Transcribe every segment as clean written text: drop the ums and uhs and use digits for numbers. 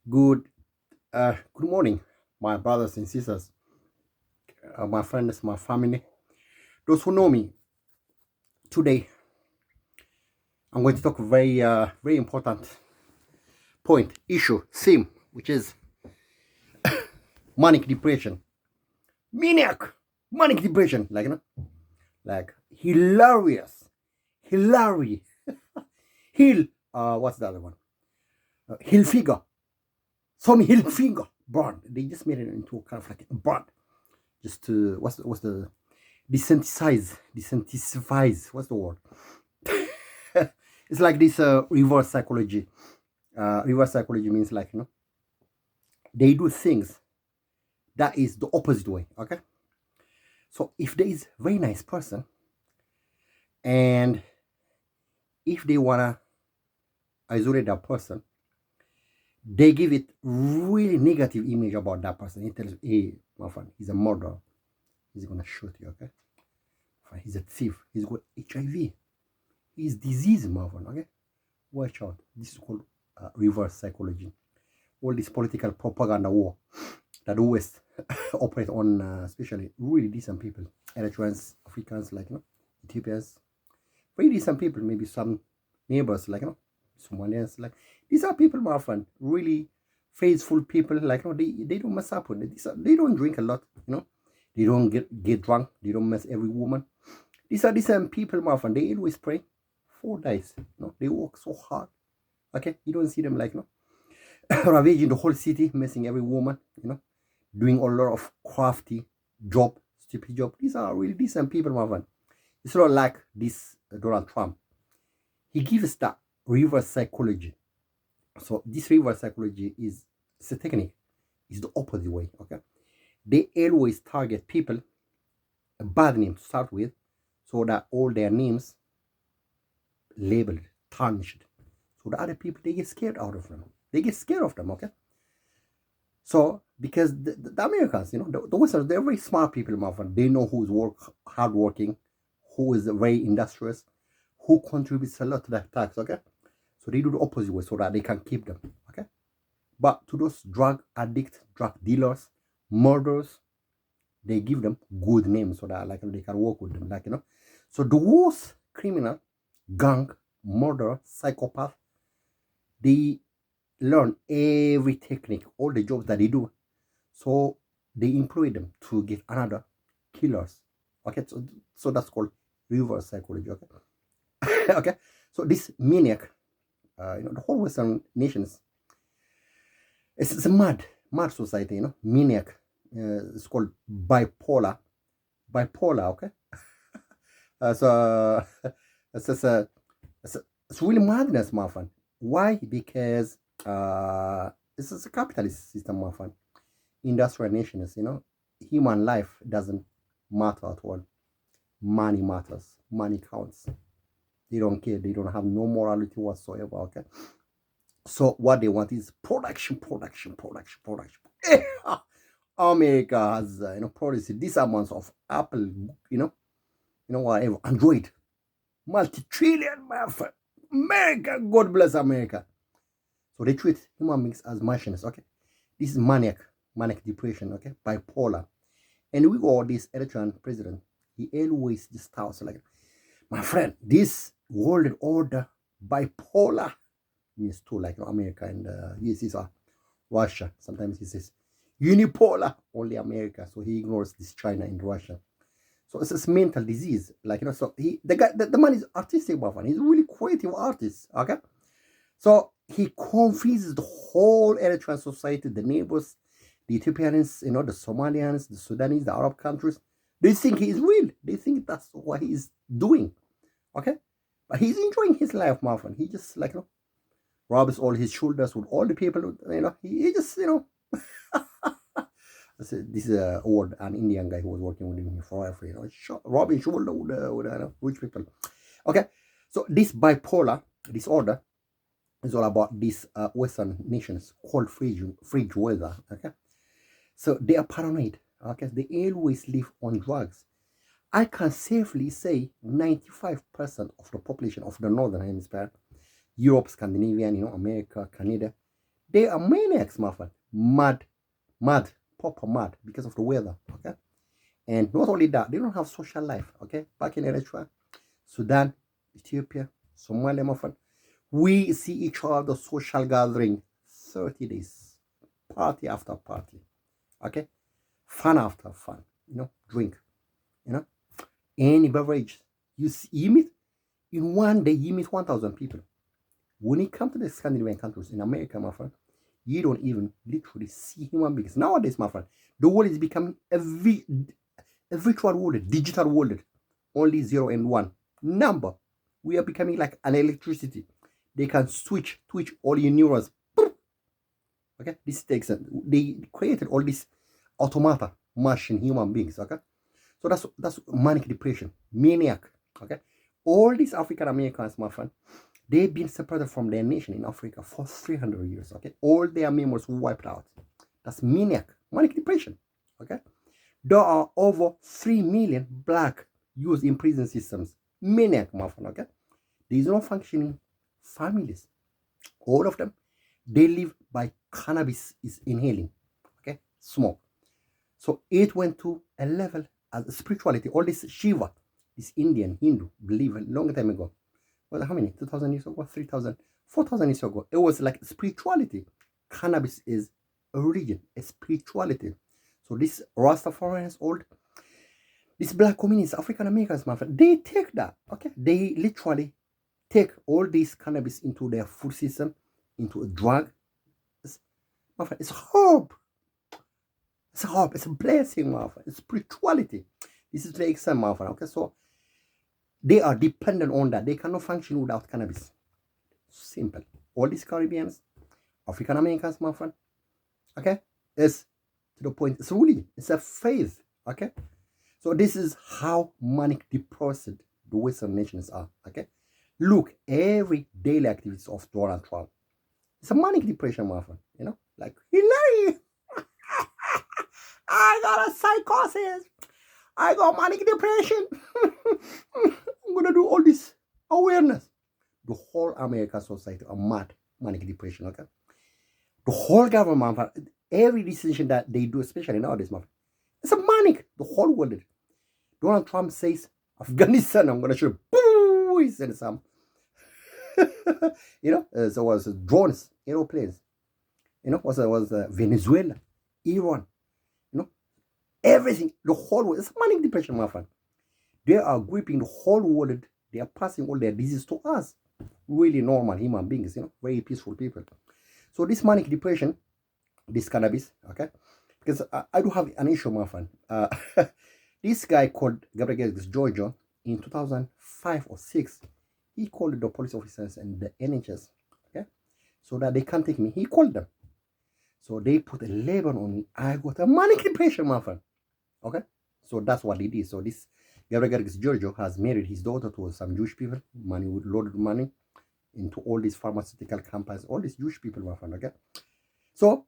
Good, good morning, my brothers and sisters, my friends, my family, those who know me. Today, I'm going to talk a very important point, issue, theme, which is manic depression, maniac, manic depression, like hilarious, hilarious, hill. What's the other one? Hill figure, some hill finger brand. They just made it into kind of like a brand, just to what's the desensitize. What's the word? It's like this reverse psychology. Reverse psychology means they do things that is the opposite way. Okay, so if there is a very nice person and if they wanna isolate that person, they give it really negative image about that person. He tells, hey, my friend, he's a murderer. He's gonna shoot you. Okay, he's a thief. He's got HIV. He's disease, my friend. Okay, watch out. This is called reverse psychology. All this political propaganda war that the West operate on, especially really decent people, Eritreans, Africans, Ethiopians, very decent people, maybe some neighbors, Somalians, these are people, my friend, really faithful people, they don't mess up with it. They don't drink a lot, they don't get drunk, they don't mess every woman. These are decent people, my friend, they always pray 4 days, they work so hard, okay, you don't see them ravaging the whole city, messing every woman, doing a lot of crafty job, stupid job. These are really decent people, my friend. It's not like this Donald Trump. He gives that reverse psychology. So this reverse psychology is it's a technique. It's the opposite way. Okay, they always target people a bad name to start with, so that all their names labeled, tarnished. So the other people they get scared out of them. They get scared of them. Okay, so because the Americans, the Westerners, they're very smart people, my friend. They know who's hardworking, who is very industrious, who contributes a lot to the tax. Okay, so they do the opposite way so that they can keep them. Okay, but to those drug addicts, drug dealers, murderers, they give them good names so that they can work with them. So the worst criminal, gang, murderer, psychopath, they learn every technique, all the jobs that they do. So they employ them to get another killers. Okay, so that's called reverse psychology. Okay, okay. So this maniac, the whole Western nations, it's a mad society. Maniac. It's called bipolar. Bipolar. Okay. So it's, it's, a, it's really madness, my friend. Why? Because this is a capitalist system, my friend. Industrial nations, human life doesn't matter at all. Money matters. Money counts. They don't care. They don't have no morality whatsoever. Okay. So what they want is production, production, production, production. America has produced these amounts of Apple, whatever Android, multi-trillion, my friend. America, God bless America. So they treat human beings as machines. Okay, this is manic depression. Okay, bipolar. And we got this Eritrean president. He always just talks like, my friend, this world order bipolar means two, America and yes, Russia. Sometimes he says unipolar, only America. So he ignores this China and Russia. So it's a mental disease. So the man is artistic, my friend. He's a really creative artist. Okay. So he confuses the whole Eritrean society, the neighbors, the Ethiopians, the Somalians, the Sudanese, the Arab countries. They think he is real. They think that's what he's doing. Okay? But he's enjoying his life, my friend. He just rubs all his shoulders with all the people, he just, this is a old an Indian guy who was working with him forever, rubbing shoulder with rich people. Okay, so this bipolar disorder is all about these Western nations called fridge weather. Okay, so they are paranoid. Okay, they always live on drugs. I can safely say 95% of the population of the northern hemisphere, Europe, Scandinavia, America, Canada, They are maniacs, my friend. Mad, proper mad because of the weather. Okay. And not only that, they don't have social life. Okay. Back in Eritrea, Sudan, Ethiopia, Somalia, my friend, we see each other social gathering 30 days, party after party. Okay. Fun after fun. Drink. You know, any beverage. You meet in one day, you meet 1,000 people. When it comes to the Scandinavian countries in America, my friend, you don't even literally see human beings. Nowadays, my friend, the world is becoming a virtual world, digital world, only 0 and 1 number. We are becoming like an electricity. They can twitch all your neurons. Okay, this takes they created all these automata, machine human beings. Okay, so that's manic depression, maniac. Okay, all these African Americans, my friend, they've been separated from their nation in Africa for 300 years. Okay, all their memories wiped out. That's manic depression. Okay, there are over 3 million black used in prison systems. Maniac, my friend. Okay, there is no functioning families. All of them, they live by cannabis is inhaling. Okay, smoke. So it went to a level as spirituality. All this Shiva, this Indian Hindu believe a long time ago. Well, how many? 2,000 years ago, 3,000, 4,000 years ago. It was like spirituality. Cannabis is a religion, a spirituality. So this Rastafarians, old, these black communities, African Americans, my friend, they take that. Okay, they literally take all this cannabis into their food system, into a drug. My friend, it's hope. It's hope. It's a blessing, my friend. It's spirituality. This is the exam, my friend. Okay, so they are dependent on that. They cannot function without cannabis. Simple. All these Caribbeans, African Americans, my friend. Okay, it's to the point. It's a faith. Okay, so this is how manic depressed the Western nations are. Okay, look, every daily activities of Donald Trump. It's a manic depression, my friend. Like Hillary. I got a psychosis. I got manic depression. I'm gonna do all this awareness. The whole American society are mad manic depression. Okay, the whole government, every decision that they do, especially nowadays, it's a manic. The whole world. Donald Trump says Afghanistan, I'm gonna shoot. Boo! He said some. So was drones, aeroplanes. Was Venezuela, Iran. Everything. The whole world. It's a manic depression, my friend. They are gripping the whole world. They are passing all their disease to us. Really normal human beings, very peaceful people. So this manic depression, this cannabis, okay? Because I do have an issue, my friend. This guy called Gabriel Georgia in 2005 or 6. He called the police officers and the NHS, okay? So that they can't take me. He called them. So they put a label on me. I got a manic depression, my friend. Okay? So that's what they did. So this Gabriel Giorgio has married his daughter to some Jewish people, money with loaded money into all these pharmaceutical companies, all these Jewish people, my friend, okay? So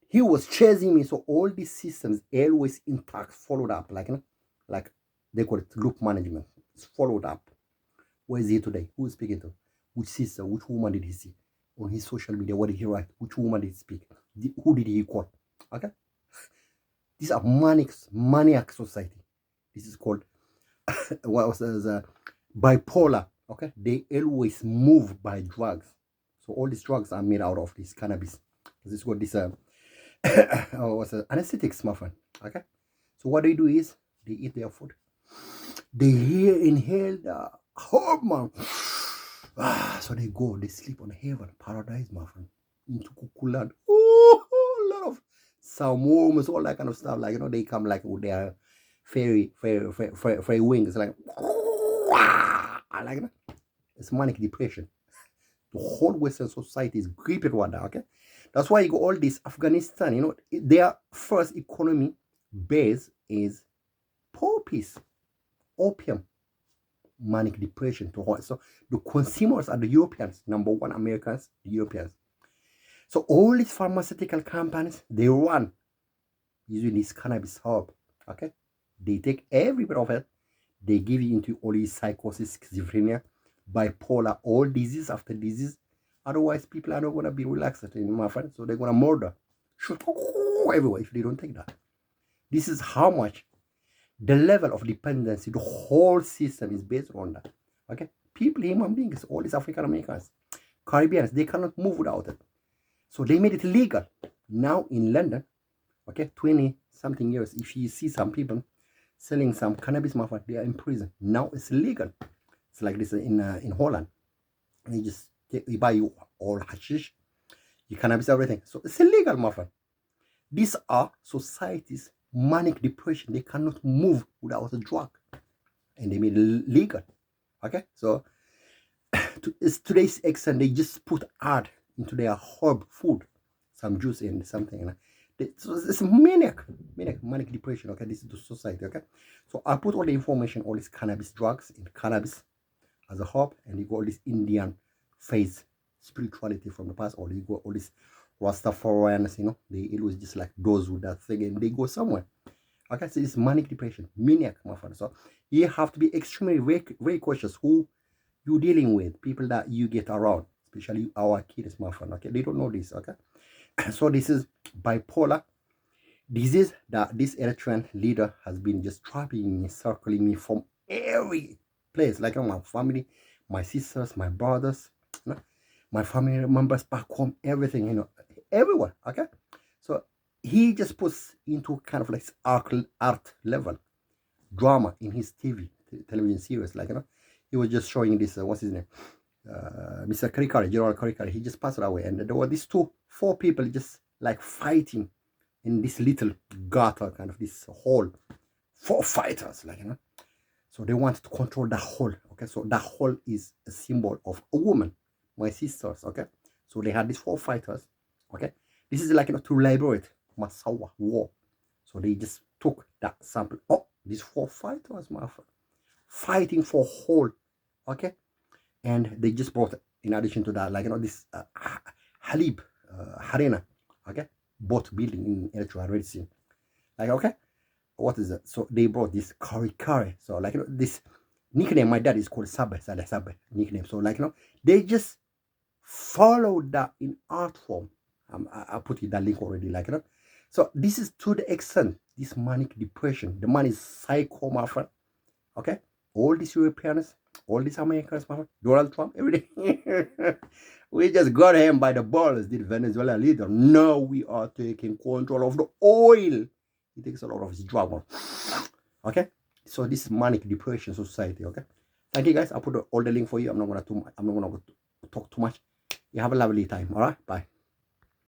he was chasing me. So all these systems always intact, followed up, like they call it loop management. It's followed up. Where is he today? Who is speaking to? Which sister? Which woman did he see? On his social media, what did he write? Which woman did he speak? Who did he call? Okay? These are maniac society. This is called what was bipolar. Okay, they always move by drugs. So all these drugs are made out of this cannabis. This is what this anesthetics, my friend. Okay, so what they do is they eat their food. They inhale the hormone. So they sleep on heaven, paradise, my friend, into Kukuland. A lot of some worms, all that kind of stuff. Like they come like with their fairy wings, like that. It's manic depression. The whole Western society is gripping one that. Okay, that's why you go all this Afghanistan. Their first economy base is poppies, opium, manic depression. So the consumers are the Europeans, number one Americans, the Europeans. So all these pharmaceutical companies, they run using this cannabis herb. Okay, they take every bit of it, they give you into all these psychosis, schizophrenia, bipolar, all disease after disease, Otherwise, people are not going to be relaxed, my friend. So they're going to murder, shoot everywhere if they don't take that. This is how much the level of dependency, the whole system is based on that. Okay, people, human beings, all these African Americans, Caribbeans, they cannot move without it. So they made it legal. Now in London, okay, 20 something years, if you see some people selling some cannabis, my friend, they are in prison. Now it's legal. It's like this in Holland. And you buy you all hashish, you cannabis, everything. So it's illegal, my friend. These are societies, manic depression. They cannot move without a drug. And they made it legal. Okay, so to today's extent, they just put add into their herb food, some juice and something. So it's manic depression. Okay, this is the society. Okay, so I put all the information, all these cannabis drugs in cannabis as a herb, and you got all this Indian faith spirituality from the past, or you got all this Rastafarians, it was just like those with that thing, and they go somewhere. Okay, so it's manic depression, maniac, my friend. So you have to be extremely very cautious who you're dealing with, people that you get around, especially our kids, my friend. Okay, they don't know this. Okay, so this is bipolar disease that this Eritrean leader has been just trapping me, circling me from every place, like my family, my sisters, my brothers, my family members back home, everything, everywhere. Okay, so he just puts into kind of like art level drama in his television series, like he was just showing this what's his name, Mr. Karikari, General Karikari. He just passed away, and there were these four people just like fighting in this little gutter, kind of this hole. 4 fighters, like so they wanted to control the hole. Okay, so that hole is a symbol of a woman, my sisters. Okay, so they had these 4 fighters. Okay, this is like to liberate Massawa war. So they just took that sample. Oh, these 4 fighters, my friend, fighting for hole. Okay, and they just brought, in addition to that, like this Halib Harena. Okay, boat building in Eritrea, Red Sea. Like, okay, what is it? So they brought this Karikari. So like this nickname, my dad is called Sabe nickname. So like they just followed that in art form. I put it that link already, like so this is to the extent, this manic depression. The man is psycho, my friend. Okay, all these Europeans, all these Americans, my friend, Donald Trump, everything. We just got him by the balls, did Venezuela leader. Now we are taking control of the oil. He takes a lot of his drug. Okay, so this is manic depression society. Okay, thank you guys. I'll put all the link for you. I'm not gonna talk too much. You have a lovely time. All right, bye.